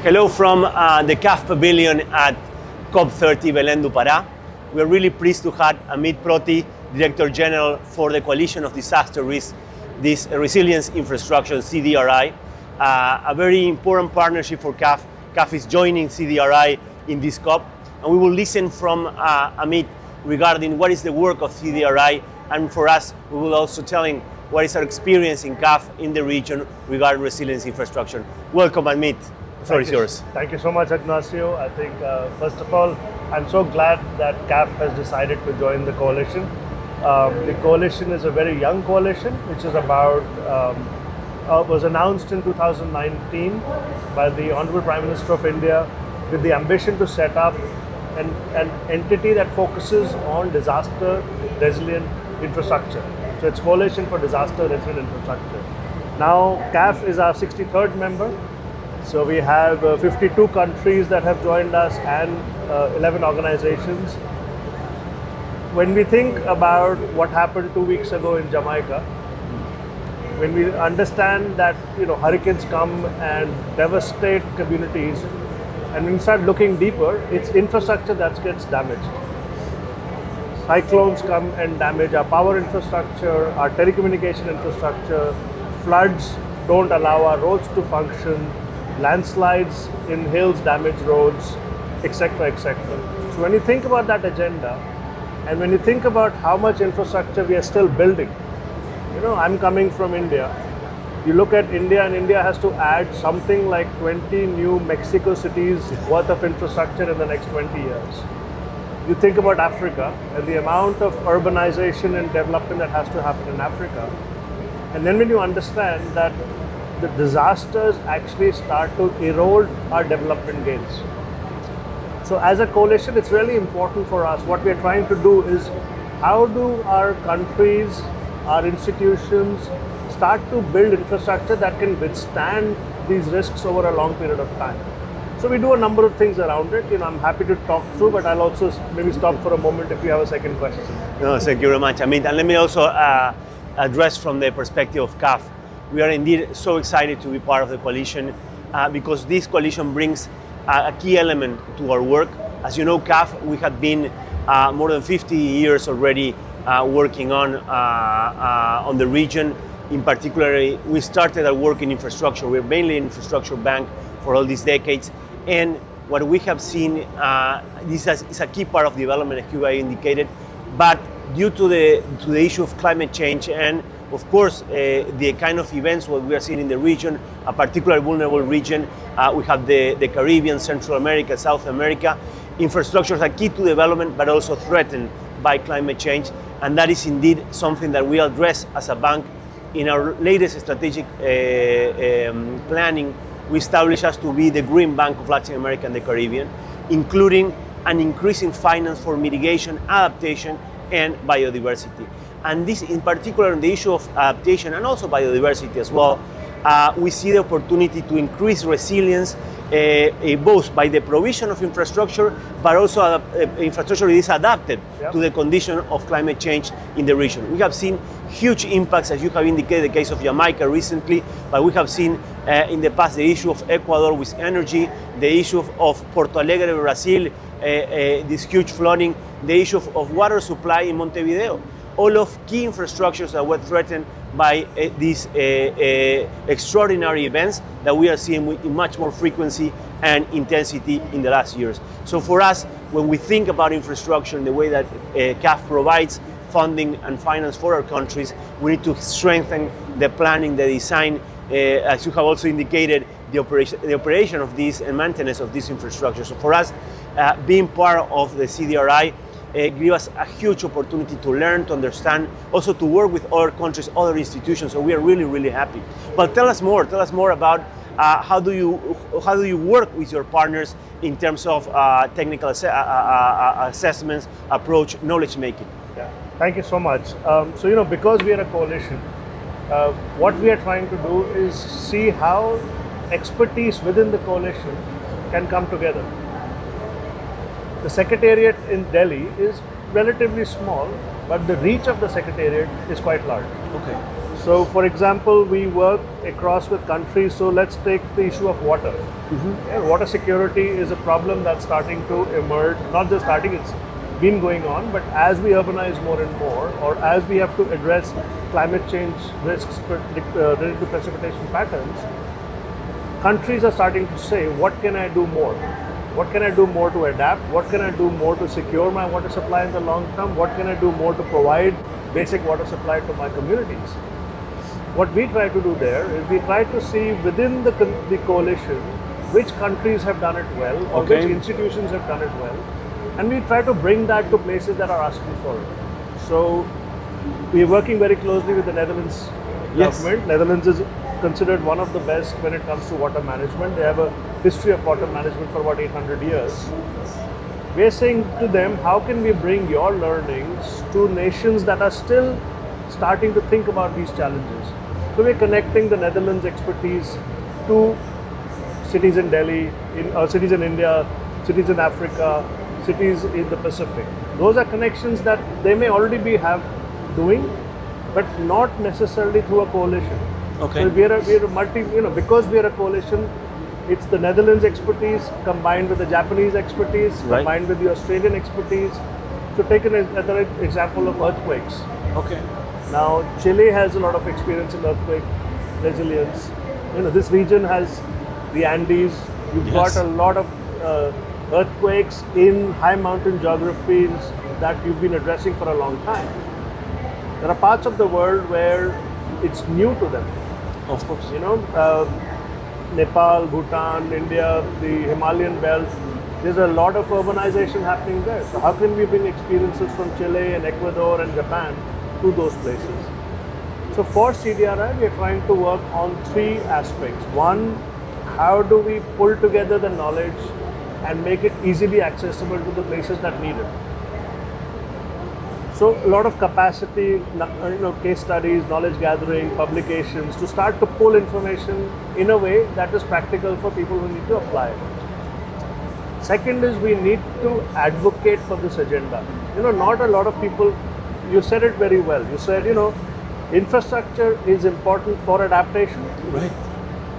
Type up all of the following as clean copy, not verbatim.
Hello from the CAF Pavilion at COP30 Belém do Pará. We are really pleased to have Amit Prothi, Director General for the Coalition of Disaster Risk, this Resilience Infrastructure, CDRI, a very important partnership for CAF. CAF is joining CDRI in this COP, and we will listen from Amit regarding what is the work of CDRI, and for us, we will also tell him what is our experience in CAF in the region regarding resilience infrastructure. Welcome, Amit. The floor is yours. Thank you so much, Ignacio. I think, first of all, I'm so glad that CAF has decided to join the coalition. The coalition is a very young coalition, which is about, was announced in 2019 by the Honorable Prime Minister of India with the ambition to set up an entity that focuses on disaster resilient infrastructure. So it's Coalition for Disaster Resilient Infrastructure. Now, CAF is our 63rd member. So we have 52 countries that have joined us and 11 organizations. When we think about what happened 2 weeks ago in Jamaica, when we understand that hurricanes come and devastate communities, and when we start looking deeper, it's infrastructure that gets damaged. Cyclones come and damage our power infrastructure, our telecommunication infrastructure, floods don't allow our roads to function, landslides in hills damage roads, etc., etc. So when you think about that agenda, and when you think about how much infrastructure we are still building, I'm coming from India. You look at India, and India has to add something like 20 new Mexico cities worth of infrastructure in the next 20 years. You think about Africa and the amount of urbanization and development that has to happen in Africa. And then when you understand that the disasters actually start to erode our development gains. So as a coalition, it's really important for us. What we're trying to do is, how do our countries, our institutions start to build infrastructure that can withstand these risks over a long period of time? So we do a number of things around it. I'm happy to talk through, but I'll also maybe stop for a moment if you have a second question. No, thank you very much, Amit. And let me also address from the perspective of CAF. We are indeed so excited to be part of the coalition because this coalition brings a key element to our work. As you know, CAF, we have been more than 50 years already working on the region. In particular, we started our work in infrastructure. We're mainly an infrastructure bank for all these decades. And what we have seen, this is a key part of development, as you indicated, but due to the issue of climate change and of course, the kind of events what we are seeing in the region, a particularly vulnerable region, we have the Caribbean, Central America, South America. Infrastructures are key to development, but also threatened by climate change. And that is indeed something that we address as a bank. In our latest strategic planning, we established us to be the Green Bank of Latin America and the Caribbean, including an increasing finance for mitigation, adaptation, and biodiversity. And this in particular, on the issue of adaptation and also biodiversity as well, we see the opportunity to increase resilience both by the provision of infrastructure, but also infrastructure that is adapted to the condition of climate change in the region. We have seen huge impacts, as you have indicated, the case of Jamaica recently, but we have seen in the past the issue of Ecuador with energy, the issue of Porto Alegre, Brazil, this huge flooding, the issue of water supply in Montevideo. All of key infrastructures that were threatened by these extraordinary events that we are seeing with much more frequency and intensity in the last years. So for us, when we think about infrastructure in the way that CAF provides funding and finance for our countries, we need to strengthen the planning, the design, as you have also indicated, the operation of this and maintenance of this infrastructure. So for us, being part of the CDRI, give us a huge opportunity to learn, to understand, also to work with other countries, other institutions. So we are really, really happy. But tell us more about how do you work with your partners in terms of technical assessments, approach, knowledge making. Yeah. Thank you so much. So because we are a coalition, what we are trying to do is see how expertise within the coalition can come together. The Secretariat in Delhi is relatively small, but the reach of the Secretariat is quite large. Okay. So, for example, we work across with countries. So, let's take the issue of water. Yeah, water security is a problem that's starting to emerge. Not just starting, it's been going on. But as we urbanize more and more, or as we have to address climate change risks related to precipitation patterns, countries are starting to say, what can I do more? What can I do more to adapt? What can I do more to secure my water supply in the long term? What can I do more to provide basic water supply to my communities? What we try to do there is we try to see within the coalition which countries have done it well, or which institutions have done it well, and we try to bring that to places that are asking for it. So we are working very closely with the Netherlands government. Netherlands is considered one of the best when it comes to water management. They have a history of water management for about 800 years. We are saying to them, how can we bring your learnings to nations that are still starting to think about these challenges? So we're connecting the Netherlands expertise to cities in Delhi, cities in India, cities in Africa, cities in the Pacific. Those are connections that they may already be doing, but not necessarily through a coalition. Okay. So we're a multi, because we are a coalition, it's the Netherlands expertise combined with the Japanese expertise, combined with the Australian expertise. So take another example of earthquakes. Okay. Now, Chile has a lot of experience in earthquake resilience. This region has the Andes. You've got a lot of earthquakes in high mountain geographies that you've been addressing for a long time. There are parts of the world where it's new to them. Of course. Nepal, Bhutan, India, the Himalayan belt. There's a lot of urbanization happening there. So how can we bring experiences from Chile and Ecuador and Japan to those places? So for CDRI, we are trying to work on three aspects. One, how do we pull together the knowledge and make it easily accessible to the places that need it? So a lot of capacity, case studies, knowledge gathering, publications to start to pull information in a way that is practical for people who need to apply it. Second is we need to advocate for this agenda. Not a lot of people, you said it very well. You said, infrastructure is important for adaptation. Right.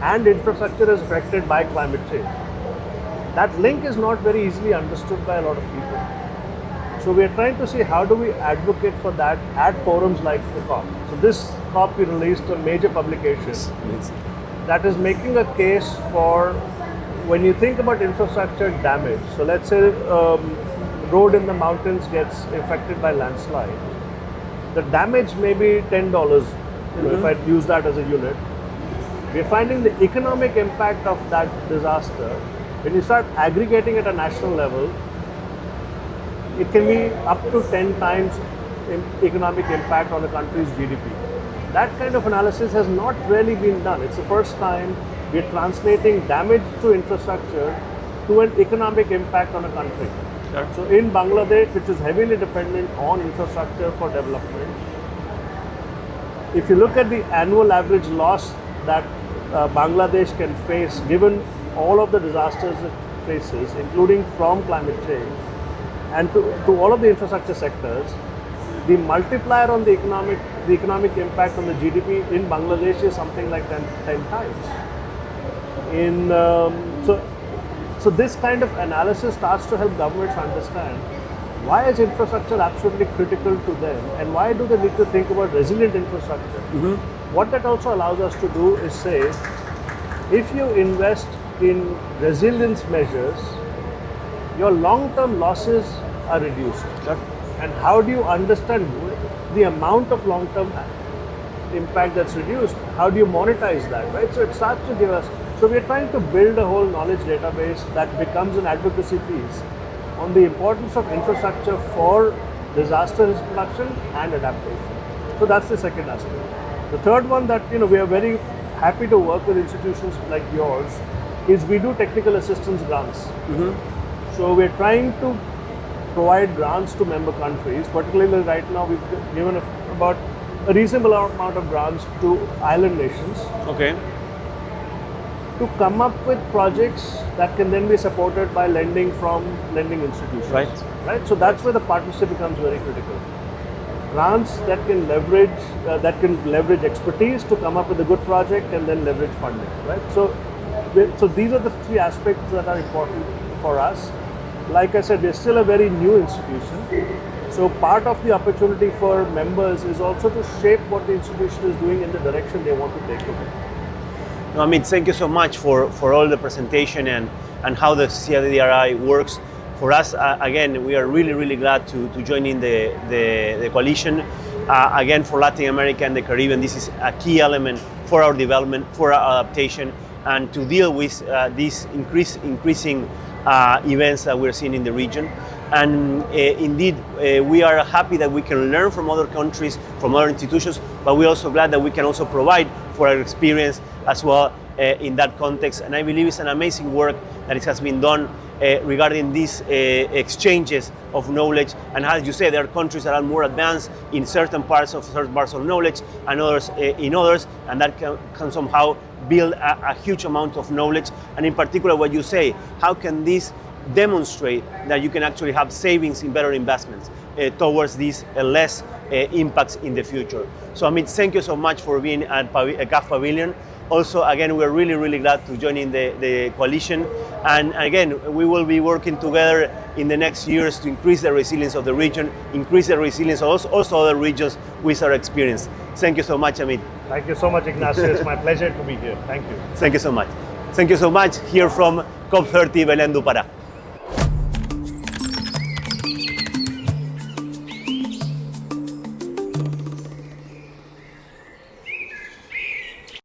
And infrastructure is affected by climate change. That link is not very easily understood by a lot of people. So we are trying to see how do we advocate for that at forums like the COP. So this COP we released a major publication that is making a case for when you think about infrastructure damage. So let's say road in the mountains gets affected by landslide. The damage may be $10, if I use that as a unit. We're finding the economic impact of that disaster, when you start aggregating at a national level, it can be up to 10 times economic impact on a country's GDP. That kind of analysis has not really been done. It's the first time we're translating damage to infrastructure to an economic impact on a country. Sure. So in Bangladesh, which is heavily dependent on infrastructure for development, if you look at the annual average loss that Bangladesh can face, given all of the disasters it faces, including from climate change, and to all of the infrastructure sectors, the multiplier on the economic impact on the GDP in Bangladesh is something like 10 times. So this kind of analysis starts to help governments understand why is infrastructure absolutely critical to them, and why do they need to think about resilient infrastructure. What that also allows us to do is say, if you invest in resilience measures, your long-term losses are reduced. And how do you understand the amount of long-term impact that's reduced? How do you monetize that, right? So it starts to give us, so we're trying to build a whole knowledge database that becomes an advocacy piece on the importance of infrastructure for disaster risk reduction and adaptation. So that's the second aspect. The third one that we are very happy to work with institutions like yours is we do technical assistance grants. So we're trying to provide grants to member countries. Particularly right now, we've given about a reasonable amount of grants to island nations. Okay. To come up with projects that can then be supported by lending from lending institutions. Right. right? So that's where the partnership becomes very critical. Grants that can leverage expertise to come up with a good project and then leverage funding, right? So these are the three aspects that are important for us. Like I said, we're still a very new institution. So part of the opportunity for members is also to shape what the institution is doing in the direction they want to take it. No, Amit, thank you so much for all the presentation and how the CIDRI works. For us, again, we are really glad to join in the coalition. Again, for Latin America and the Caribbean, this is a key element for our development, for our adaptation, and to deal with these increasing events that we're seeing in the region. And indeed, we are happy that we can learn from other countries, from other institutions, but we're also glad that we can also provide for our experience as well in that context. And I believe it's an amazing work that it has been done regarding these exchanges of knowledge. And as you say, there are countries that are more advanced in certain parts of knowledge and others in others, and that can somehow build a huge amount of knowledge. And in particular, what you say, how can this demonstrate that you can actually have savings in better investments towards these less impacts in the future. So Amit, thank you so much for being at CAF Pavilion. Also, again, we're really glad to join in the coalition. And again, we will be working together in the next years to increase the resilience of the region, increase the resilience of also other regions with our experience. Thank you so much, Amit. Thank you so much, Ignacio. It's my pleasure to be here. Thank you. Thank you so much. Thank you so much. Here from COP30 Belém do Pará.